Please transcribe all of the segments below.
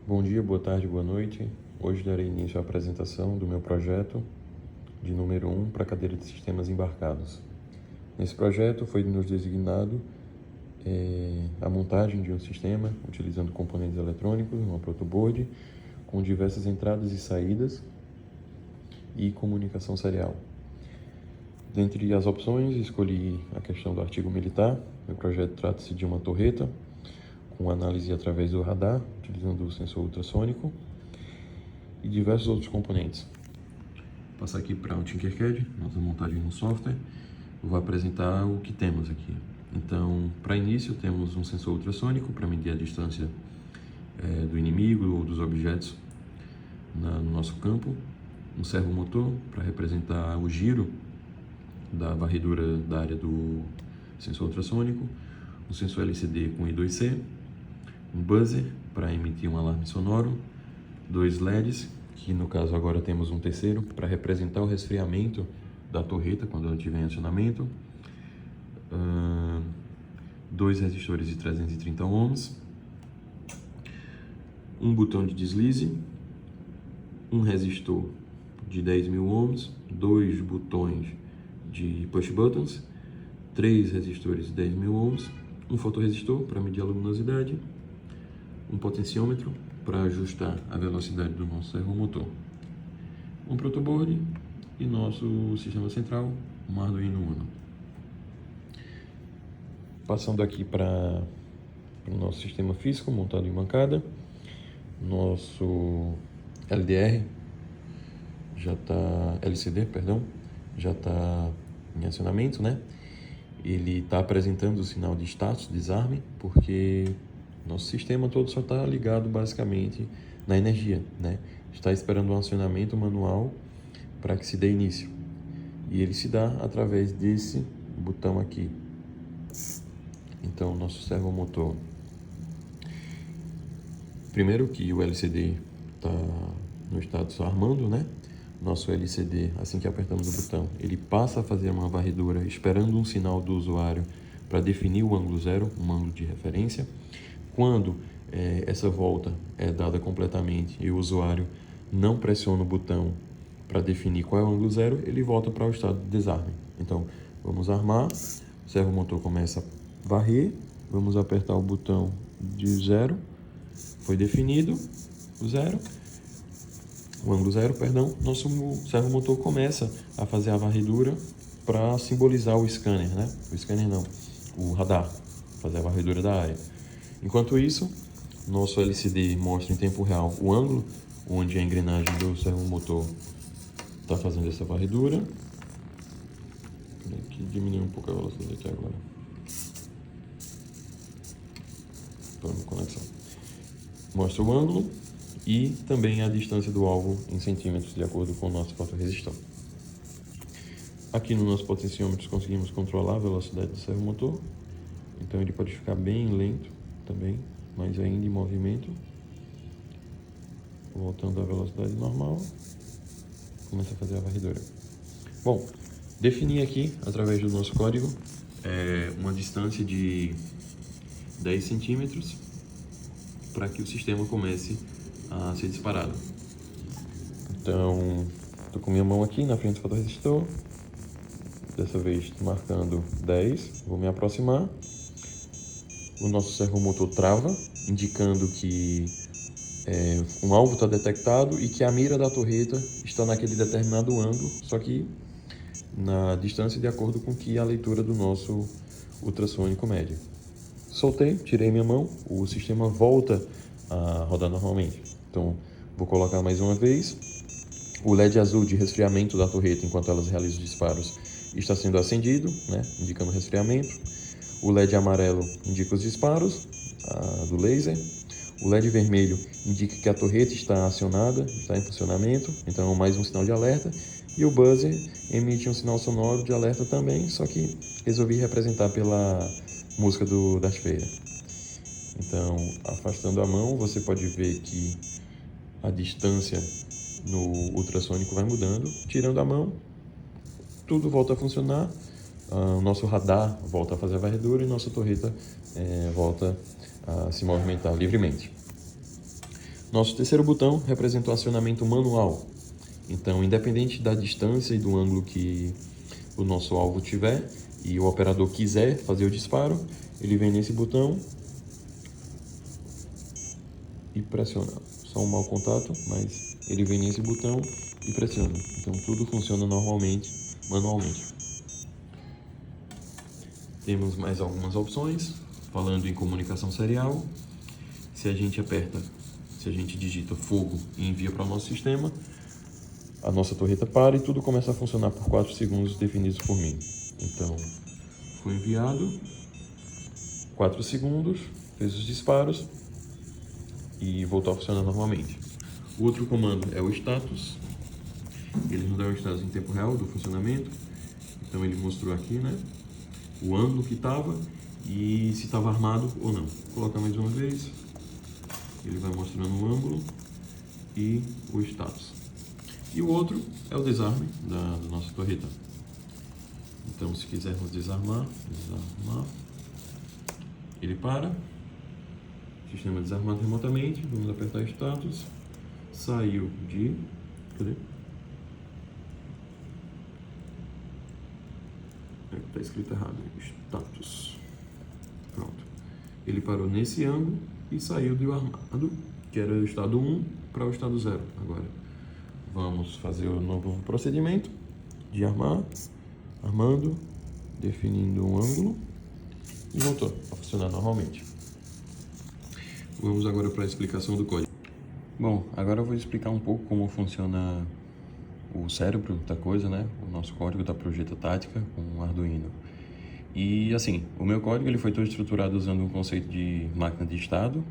Bom dia, boa tarde, boa noite. Hoje darei início à apresentação do meu projeto de número 1 para a cadeira de sistemas embarcados. Nesse projeto foi nos designado a montagem de um sistema utilizando componentes eletrônicos, uma protoboard, com diversas entradas e saídas e comunicação serial. Dentre as opções, escolhi a questão do artigo militar. Meu projeto trata-se de uma torreta com análise através do radar, utilizando o sensor ultrassônico e diversos outros componentes. Vou passar aqui para o Tinkercad, nossa montagem no software. Eu vou apresentar o que temos aqui. Então, para início, temos um sensor ultrassônico para medir a distância do inimigo ou dos objetos no nosso campo. Um servomotor para representar o giro da varredura da área do sensor ultrassônico. Um sensor LCD com I2C. Um buzzer para emitir um alarme sonoro. 2 LEDs, que no caso agora temos um terceiro, para representar o resfriamento da torreta quando ela estiver em acionamento. 2 resistores de 330 ohms. Um botão de deslize. Um resistor de 10.000 ohms. 2 botões de push buttons. 3 resistores de 10.000 ohms. Um fotorresistor para medir a luminosidade. Um potenciômetro para ajustar a velocidade do nosso servomotor. Um protoboard e nosso sistema central, um Arduino Uno. Passando aqui para o nosso sistema físico montado em bancada, nosso LCD, já está em acionamento, né? Ele está apresentando o sinal de status, desarme, porque nosso sistema todo só está ligado basicamente na energia, né? Está esperando um acionamento manual para que se dê início. E ele se dá através desse botão aqui. Então, nosso servomotor. Primeiro que o LCD está no estado só armando, né? Nosso LCD, assim que apertamos o botão, ele passa a fazer uma varredura esperando um sinal do usuário para definir o ângulo zero, um ângulo de referência. Quando essa volta é dada completamente e o usuário não pressiona o botão para definir qual é o ângulo zero, ele volta para o estado de desarme. Então, vamos armar, o servomotor começa a varrer, vamos apertar o botão de zero, foi definido o ângulo zero, nosso servomotor começa a fazer a varredura para simbolizar o scanner, né? O scanner não, o radar, fazer a varredura da área. Enquanto isso, nosso LCD mostra em tempo real o ângulo onde a engrenagem do servomotor está fazendo essa varredura. Vou diminuir um pouco a velocidade aqui agora. Para conexão. Mostra o ângulo e também a distância do alvo em centímetros, de acordo com o nosso fotorresistor. Aqui no nosso potenciômetro conseguimos controlar a velocidade do servomotor. Então ele pode ficar bem lento também, mas ainda em movimento. Voltando à velocidade normal, começa a fazer a varredura. Bom, defini aqui, através do nosso código, uma distância de 10 centímetros para que o sistema comece a ser disparado. Então, estou com minha mão aqui na frente do fotorresistor, dessa vez marcando 10, vou me aproximar. O nosso servomotor trava, indicando que um alvo está detectado e que a mira da torreta está naquele determinado ângulo, só que na distância de acordo com que a leitura do nosso ultrassônico mede. Soltei, tirei minha mão, o sistema volta a rodar normalmente. Então, vou colocar mais uma vez. O LED azul de resfriamento da torreta, enquanto elas realizam os disparos, está sendo acendido, né, indicando resfriamento. O LED amarelo indica os disparos do laser. O LED vermelho indica que a torreta está acionada, está em funcionamento, então mais um sinal de alerta. E o buzzer emite um sinal sonoro de alerta também, só que resolvi representar pela música do Darth Vader. Então, afastando a mão, você pode ver que a distância no ultrassônico vai mudando. Tirando a mão, tudo volta a funcionar. O nosso radar volta a fazer a varredura e nossa torreta volta a se movimentar livremente. Nosso terceiro botão representa o acionamento manual. Então, independente da distância e do ângulo que o nosso alvo tiver e o operador quiser fazer o disparo, ele vem nesse botão e pressiona. Só um mau contato, mas ele vem nesse botão e pressiona. Então tudo funciona normalmente, manualmente. Temos mais algumas opções, falando em comunicação serial. Se a gente digita fogo e envia para o nosso sistema, a nossa torreta para e tudo começa a funcionar por 4 segundos definidos por mim. Então, foi enviado, 4 segundos, fez os disparos e voltou a funcionar normalmente. O outro comando é o status. Ele nos dá o status em tempo real do funcionamento. Então ele mostrou aqui, né, o ângulo que estava e se estava armado ou não. Vou colocar mais uma vez. Ele vai mostrando o ângulo e o status. E o outro é o desarme da nossa torreta. Então, se quisermos desarmar, ele para. Sistema desarmado remotamente. Vamos apertar status. Saiu de... Cadê? Está escrito errado. Status. Pronto. Ele parou nesse ângulo e saiu do armado, que era o estado 1 para o estado 0 agora. Vamos fazer o novo procedimento de armar, armando, definindo um ângulo e voltou a funcionar normalmente. Vamos agora para a explicação do código. Bom, agora eu vou explicar um pouco como funciona o cérebro da coisa, né? O nosso código da Projeta Tática com o Arduino. E assim, o meu código ele foi todo estruturado usando um conceito de máquina de estado.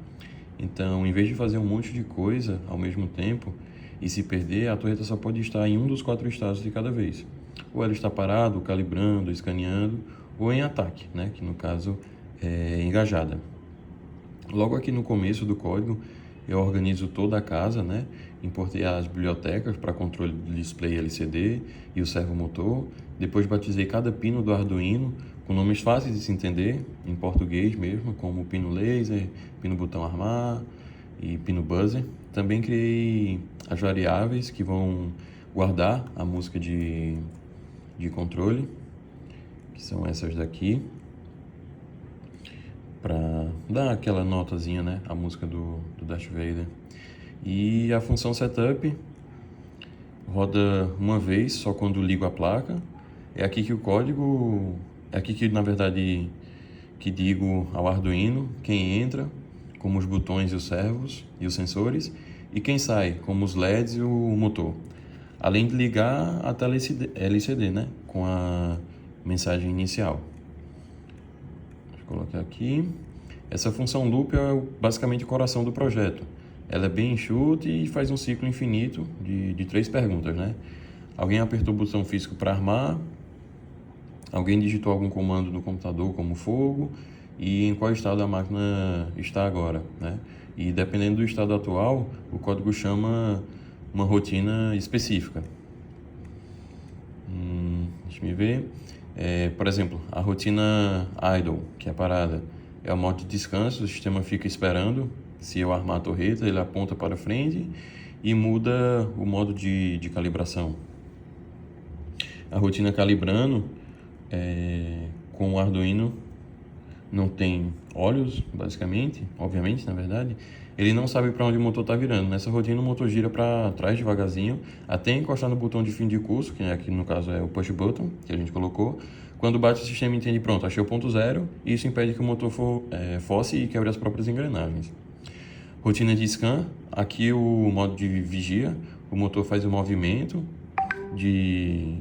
Então, em vez de fazer um monte de coisa ao mesmo tempo e se perder, a torreta só pode estar em um dos 4 estados de cada vez. Ou ela está parado, calibrando, escaneando, ou em ataque, né? Que no caso é engajada. Logo aqui no começo do código, eu organizo toda a casa, né? Importei as bibliotecas para controle do display LCD e o servomotor. Depois batizei cada pino do Arduino com nomes fáceis de se entender, em português mesmo, como pino laser, pino botão armar e pino buzzer. Também criei as variáveis que vão guardar a música de controle, que são essas daqui, para dar aquela notazinha, né, a música do Darth Vader. E a função setup roda uma vez, só quando ligo a placa. É aqui que o código, é aqui que na verdade que digo ao Arduino quem entra, como os botões e os servos e os sensores, e quem sai, como os LEDs e o motor. Além de ligar a tela LCD, né, com a mensagem inicial. Deixa eu colocar aqui. Essa função loop é basicamente o coração do projeto. Ela é bem enxuta e faz um ciclo infinito de 3 perguntas, né? Alguém apertou o botão físico para armar, alguém digitou algum comando no computador como fogo e em qual estado a máquina está agora, né? E dependendo do estado atual, o código chama uma rotina específica. Deixa eu ver. Por exemplo, a rotina idle, que é a parada, é o modo de descanso, o sistema fica esperando. Se eu armar a torreta, ele aponta para frente e muda o modo de calibração. A rotina calibrando, com o Arduino, não tem olhos, basicamente, obviamente, na verdade. Ele não sabe para onde o motor está virando. Nessa rotina, o motor gira para trás devagarzinho, até encostar no botão de fim de curso, que aqui no caso é o push button, que a gente colocou. Quando bate, o sistema entende, pronto, achei o ponto zero, e isso impede que o motor force e quebre as próprias engrenagens. Rotina de scan, aqui o modo de vigia, o motor faz o movimento de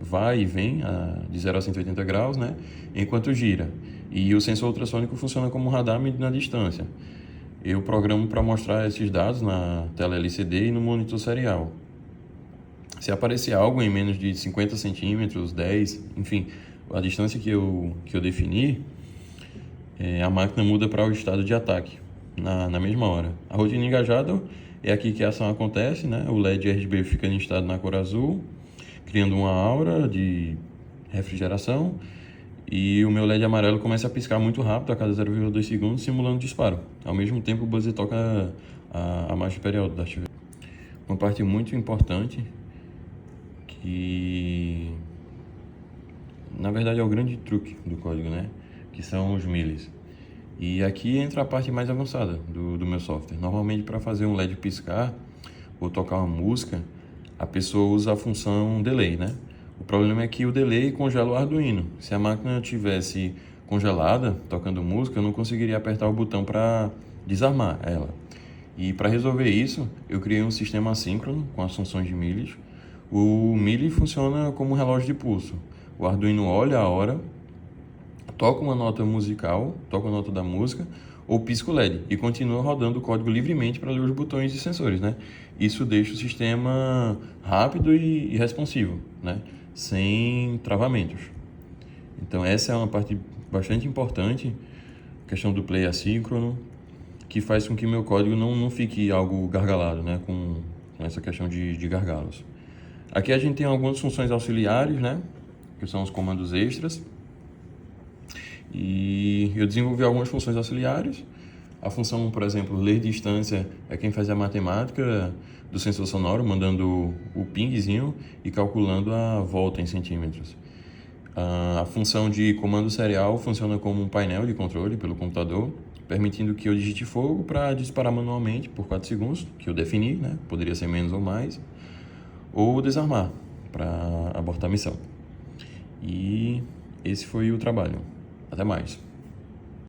vai e vem de 0 a 180 graus, né, enquanto gira. E o sensor ultrassônico funciona como um radar medindo a distância. Eu programo para mostrar esses dados na tela LCD e no monitor serial. Se aparecer algo em menos de 50 centímetros, 10, enfim, a distância que eu defini, a máquina muda para o estado de ataque na mesma hora. A rotina engajada é aqui que a ação acontece, né? O LED RGB fica listado na cor azul, criando uma aura de refrigeração, e o meu LED amarelo começa a piscar muito rápido a cada 0,2 segundos, simulando disparo. Ao mesmo tempo, o buzzer toca a marcha imperial do Darth Vader. Uma parte muito importante que, na verdade, é o grande truque do código, né? Que são os millis. E aqui entra a parte mais avançada do meu software. Normalmente, para fazer um LED piscar ou tocar uma música, a pessoa usa a função delay, né? O problema é que o delay congela o Arduino. Se a máquina tivesse congelada, tocando música, eu não conseguiria apertar o botão para desarmar ela. E para resolver isso, eu criei um sistema assíncrono com as funções de millis. O milli funciona como um relógio de pulso. O Arduino olha a hora, toca uma nota musical, toca a nota da música, ou pisca o LED e continua rodando o código livremente para ler os botões e sensores, né? Isso deixa o sistema rápido e responsivo, né? Sem travamentos. Então essa é uma parte bastante importante, a questão do play assíncrono, que faz com que meu código não fique algo gargalado, né? Com essa questão de gargalos. Aqui a gente tem algumas funções auxiliares, né? Que são os comandos extras. E eu desenvolvi algumas funções auxiliares. A função, por exemplo, ler distância é quem faz a matemática do sensor sonoro, mandando o pingzinho e calculando a volta em centímetros. A função de comando serial funciona como um painel de controle pelo computador, permitindo que eu digite fogo para disparar manualmente por 4 segundos, que eu defini, né? Poderia ser menos ou mais, ou desarmar para abortar a missão. E esse foi o trabalho. Até mais.